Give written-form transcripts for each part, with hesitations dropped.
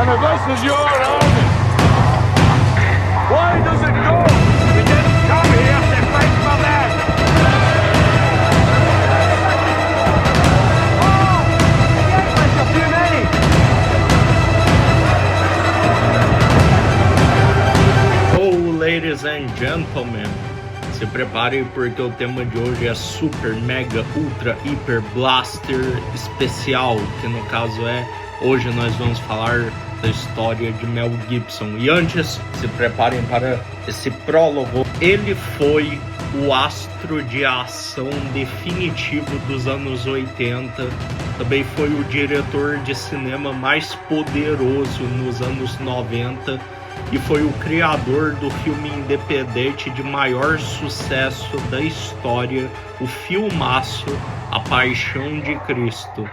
This is your army. Why does it go? We didn't come here to fight for them. Oh! The English are too many. Oh, ladies and gentlemen, se preparem porque o tema de hoje é super, mega, ultra, hiper, blaster especial, que no caso hoje nós vamos falar da história de Mel Gibson. E antes, se preparem para esse prólogo. Ele foi o astro de ação definitivo dos anos 80, também foi o diretor de cinema mais poderoso nos anos 90 e foi o criador do filme independente de maior sucesso da história, o filmaço A Paixão de Cristo.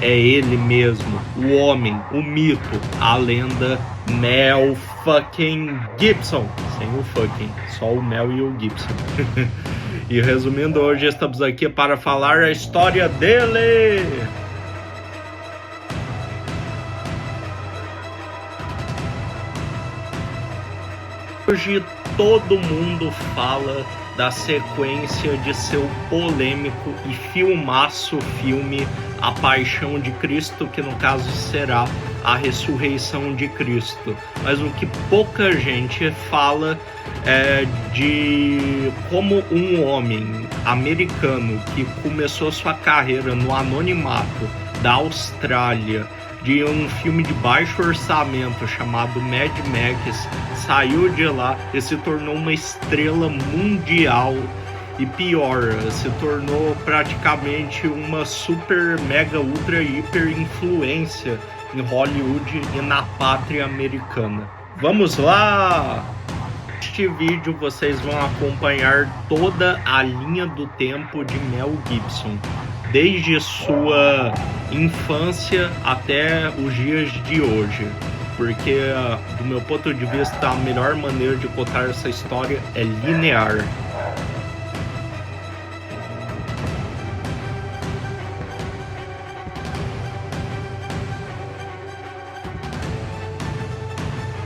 É ele mesmo, o homem, o mito, a lenda Mel fucking Gibson. Sem o fucking, só o Mel e o Gibson. E resumindo, hoje estamos aqui para falar a história dele. Hoje todo mundo fala da sequência de seu polêmico e filmaço filme A Paixão de Cristo, que no caso será a Ressurreição de Cristo. Mas o que pouca gente fala é de como um homem americano que começou sua carreira no anonimato da Austrália, de um filme de baixo orçamento chamado Mad Max, saiu de lá e se tornou uma estrela mundial e pior, se tornou praticamente uma super, mega, ultra, hiper influência em Hollywood e na pátria americana. Vamos lá! Neste vídeo vocês vão acompanhar toda a linha do tempo de Mel Gibson, desde sua infância até os dias de hoje, porque do meu ponto de vista a melhor maneira de contar essa história é linear.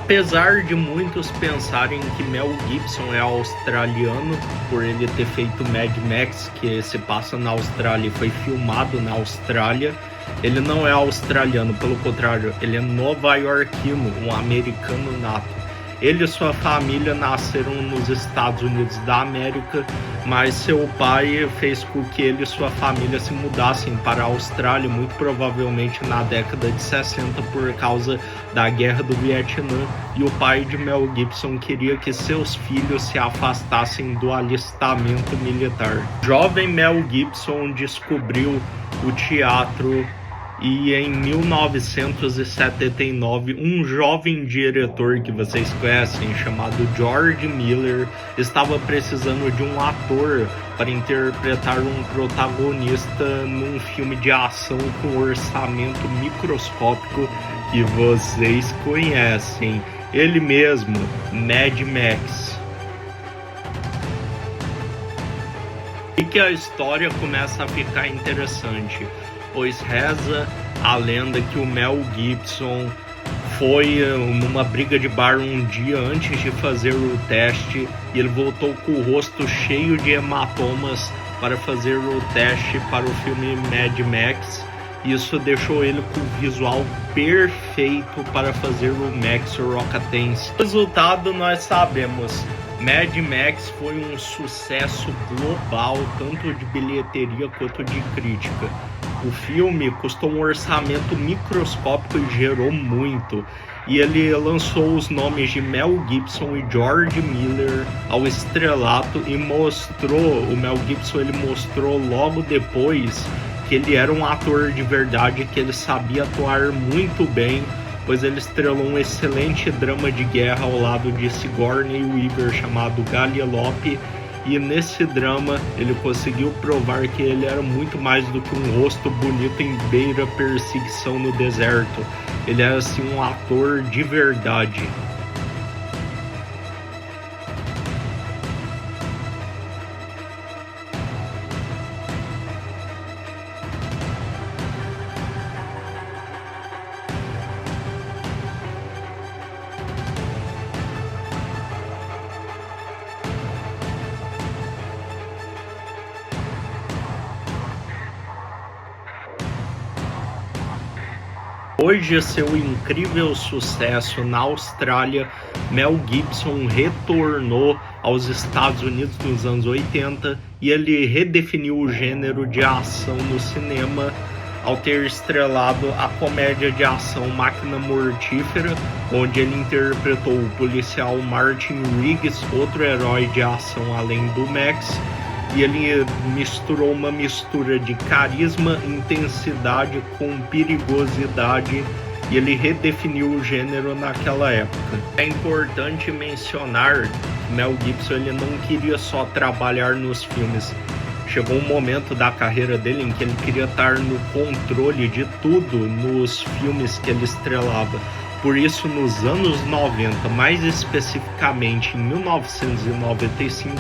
Apesar de muitos pensarem que Mel Gibson é australiano, por ele ter feito Mad Max, que se passa na Austrália e foi filmado na Austrália, ele não é australiano, pelo contrário, ele é nova-iorquino, um americano nato. Ele e sua família nasceram nos Estados Unidos da América, mas seu pai fez com que ele e sua família se mudassem para a Austrália, muito provavelmente na década de 60, por causa da Guerra do Vietnã, e o pai de Mel Gibson queria que seus filhos se afastassem do alistamento militar. Jovem Mel Gibson descobriu o teatro e em 1979, um jovem diretor que vocês conhecem, chamado George Miller, estava precisando de um ator para interpretar um protagonista num filme de ação com orçamento microscópico que vocês conhecem. Ele mesmo, Mad Max. E que a história começa a ficar interessante, pois reza a lenda que o Mel Gibson foi numa briga de bar um dia antes de fazer o teste e ele voltou com o rosto cheio de hematomas para fazer o teste para o filme Mad Max. Isso deixou ele com o visual perfeito para fazer o Max Rockatense. O resultado nós sabemos. Mad Max foi um sucesso global, tanto de bilheteria quanto de crítica. O filme custou um orçamento microscópico e gerou muito. E ele lançou os nomes de Mel Gibson e George Miller ao estrelato e o Mel Gibson ele mostrou logo depois que ele era um ator de verdade, que ele sabia atuar muito bem, pois ele estrelou um excelente drama de guerra ao lado de Sigourney Weaver chamado Gallilope, e nesse drama ele conseguiu provar que ele era muito mais do que um rosto bonito em beira perseguição no deserto. Ele era assim um ator de verdade. Depois de seu incrível sucesso na Austrália, Mel Gibson retornou aos Estados Unidos nos anos 80 e ele redefiniu o gênero de ação no cinema ao ter estrelado a comédia de ação Máquina Mortífera, onde ele interpretou o policial Martin Riggs, outro herói de ação além do Max, e ele misturou uma mistura de carisma, intensidade com perigosidade, e ele redefiniu o gênero naquela época. É importante mencionar que Mel Gibson ele não queria só trabalhar nos filmes. Chegou um momento da carreira dele em que ele queria estar no controle de tudo nos filmes que ele estrelava. Por isso, nos anos 90, mais especificamente em 1995,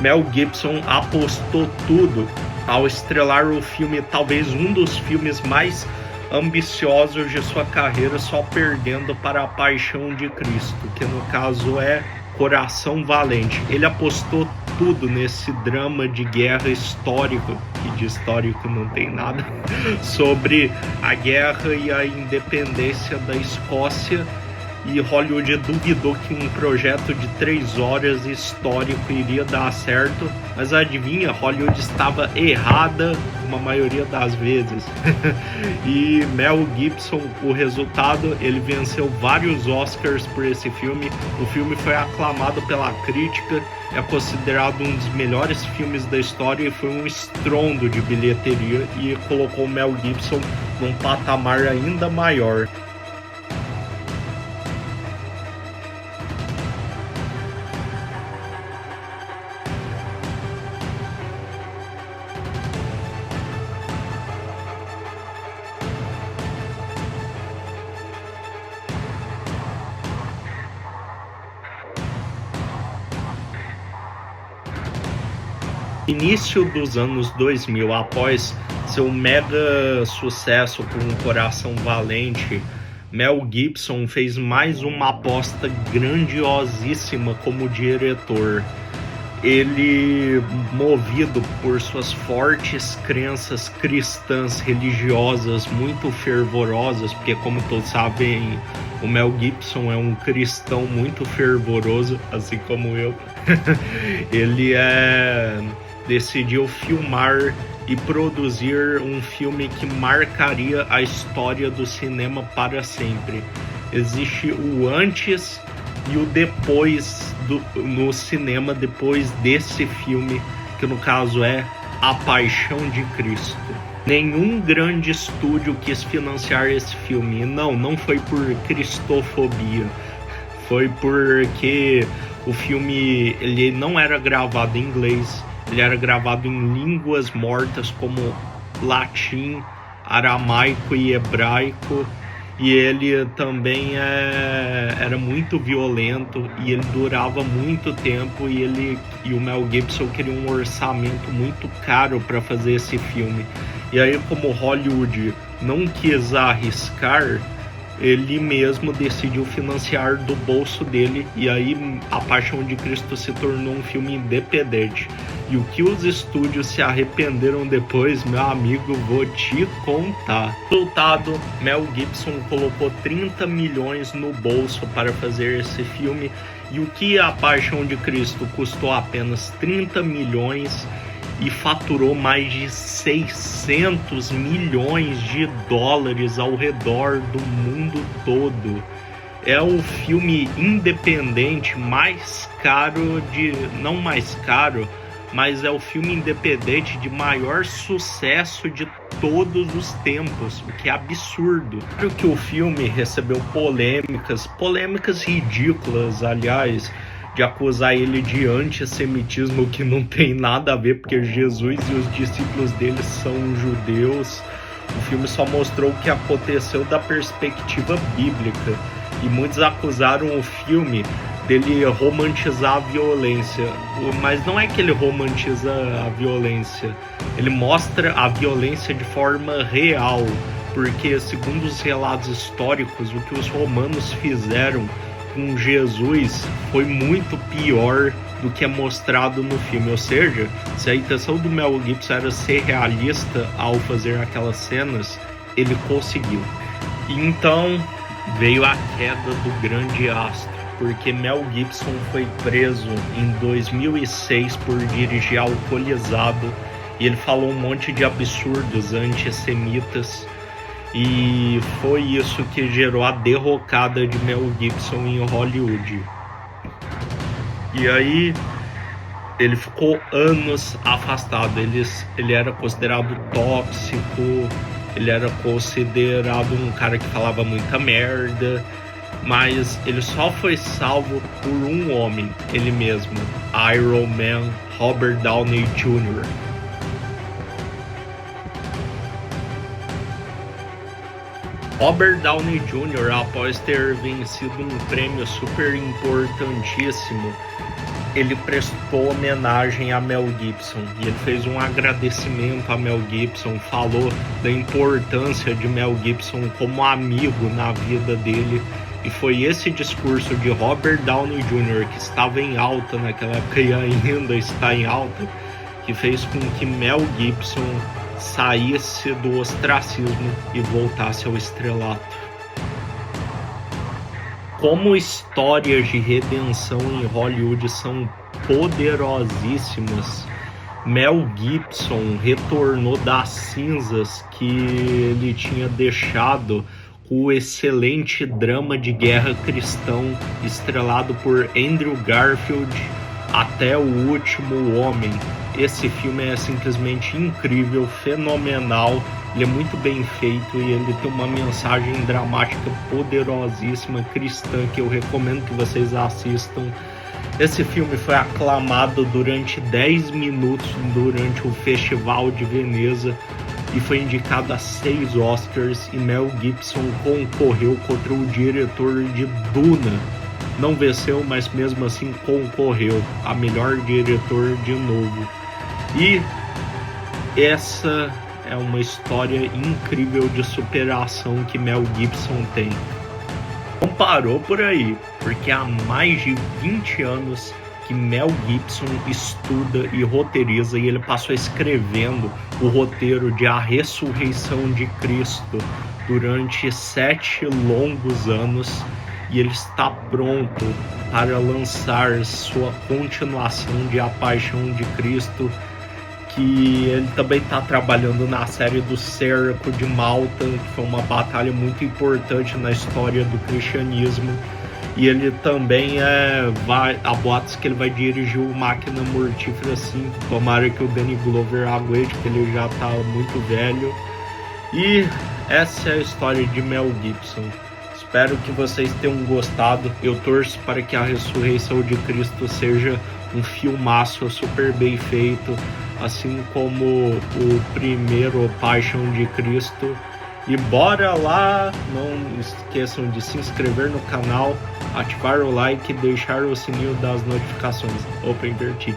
Mel Gibson apostou tudo ao estrelar o filme, talvez um dos filmes mais ambiciosos de sua carreira, só perdendo para A Paixão de Cristo, que no caso é Coração Valente. Ele apostou tudo nesse drama de guerra histórico, que de histórico não tem nada, sobre a guerra e a independência da Escócia, e Hollywood duvidou que um projeto de 3 horas histórico iria dar certo, mas adivinha, Hollywood estava errada uma maioria das vezes. E Mel Gibson, o resultado, ele venceu vários Oscars por esse filme. O filme foi aclamado pela crítica, é considerado um dos melhores filmes da história e foi um estrondo de bilheteria e colocou Mel Gibson num patamar ainda maior. Início dos anos 2000, após seu mega sucesso com Coração Valente, Mel Gibson fez mais uma aposta grandiosíssima como diretor. Ele, movido por suas fortes crenças cristãs religiosas muito fervorosas, porque como todos sabem, o Mel Gibson é um cristão muito fervoroso, assim como eu. Ele decidiu filmar e produzir um filme que marcaria a história do cinema para sempre. Existe o antes e o depois no cinema, depois desse filme, que no caso é A Paixão de Cristo. Nenhum grande estúdio quis financiar esse filme. Não foi por cristofobia. Foi porque o filme ele não era gravado em inglês. Ele era gravado em línguas mortas como latim, aramaico e hebraico, e ele também era muito violento e ele durava muito tempo, e o Mel Gibson queria um orçamento muito caro para fazer esse filme. E aí, como Hollywood não quis arriscar, ele mesmo decidiu financiar do bolso dele, e aí A Paixão de Cristo se tornou um filme independente. E o que os estúdios se arrependeram depois, meu amigo, vou te contar. Resultado, Mel Gibson colocou 30 milhões no bolso para fazer esse filme, e o que A Paixão de Cristo custou apenas 30 milhões e faturou mais de 600 milhões de dólares ao redor do mundo todo. É o filme independente mais caro não mais caro, mas é o filme independente de maior sucesso de todos os tempos, o que é absurdo. Claro que o filme recebeu polêmicas ridículas, aliás, de acusar ele de antissemitismo, que não tem nada a ver, porque Jesus e os discípulos dele são judeus. O filme só mostrou o que aconteceu da perspectiva bíblica, e muitos acusaram o filme dele romantizar a violência, mas não é que ele romantiza a violência, ele mostra a violência de forma real, porque segundo os relatos históricos, o que os romanos fizeram com Jesus foi muito pior do que é mostrado no filme. Ou seja, se a intenção do Mel Gibson era ser realista ao fazer aquelas cenas, ele conseguiu. Então veio a queda do grande astro, porque Mel Gibson foi preso em 2006 por dirigir alcoolizado e ele falou um monte de absurdos antissemitas e foi isso que gerou a derrocada de Mel Gibson em Hollywood. E aí ele ficou anos afastado, ele era considerado tóxico, ele era considerado um cara que falava muita merda, mas ele só foi salvo por um homem, ele mesmo, Iron Man, Robert Downey Jr. Robert Downey Jr., após ter vencido um prêmio super importantíssimo, ele prestou homenagem a Mel Gibson e ele fez um agradecimento a Mel Gibson, falou da importância de Mel Gibson como amigo na vida dele, e foi esse discurso de Robert Downey Jr., que estava em alta naquela época e ainda está em alta, que fez com que Mel Gibson saísse do ostracismo e voltasse ao estrelato. Como histórias de redenção em Hollywood são poderosíssimas, Mel Gibson retornou das cinzas que ele tinha deixado com o excelente drama de guerra cristão estrelado por Andrew Garfield, Até o Último Homem. Esse filme é simplesmente incrível, fenomenal, ele é muito bem feito e ele tem uma mensagem dramática poderosíssima, cristã, que eu recomendo que vocês assistam. Esse filme foi aclamado durante 10 minutos durante o Festival de Veneza e foi indicado a 6 Oscars, e Mel Gibson concorreu contra o diretor de Duna. Não venceu, mas mesmo assim concorreu a melhor diretor de novo. E essa é uma história incrível de superação que Mel Gibson tem. Não parou por aí, porque há mais de 20 anos que Mel Gibson estuda e roteiriza, e ele passou escrevendo o roteiro de A Ressurreição de Cristo durante 7 longos anos, e ele está pronto para lançar sua continuação de A Paixão de Cristo, que ele também está trabalhando na série do Cerco de Malta, que foi uma batalha muito importante na história do cristianismo. E ele também há boatos que ele vai dirigir o Máquina Mortífera 5. Tomara que o Danny Glover aguente, porque ele já está muito velho. E essa é a história de Mel Gibson. Espero que vocês tenham gostado. Eu torço para que A Ressurreição de Cristo seja um filmaço super bem feito, assim como o primeiro Paixão de Cristo. E bora lá! Não esqueçam de se inscrever no canal, ativar o like e deixar o sininho das notificações. Opa, inverti.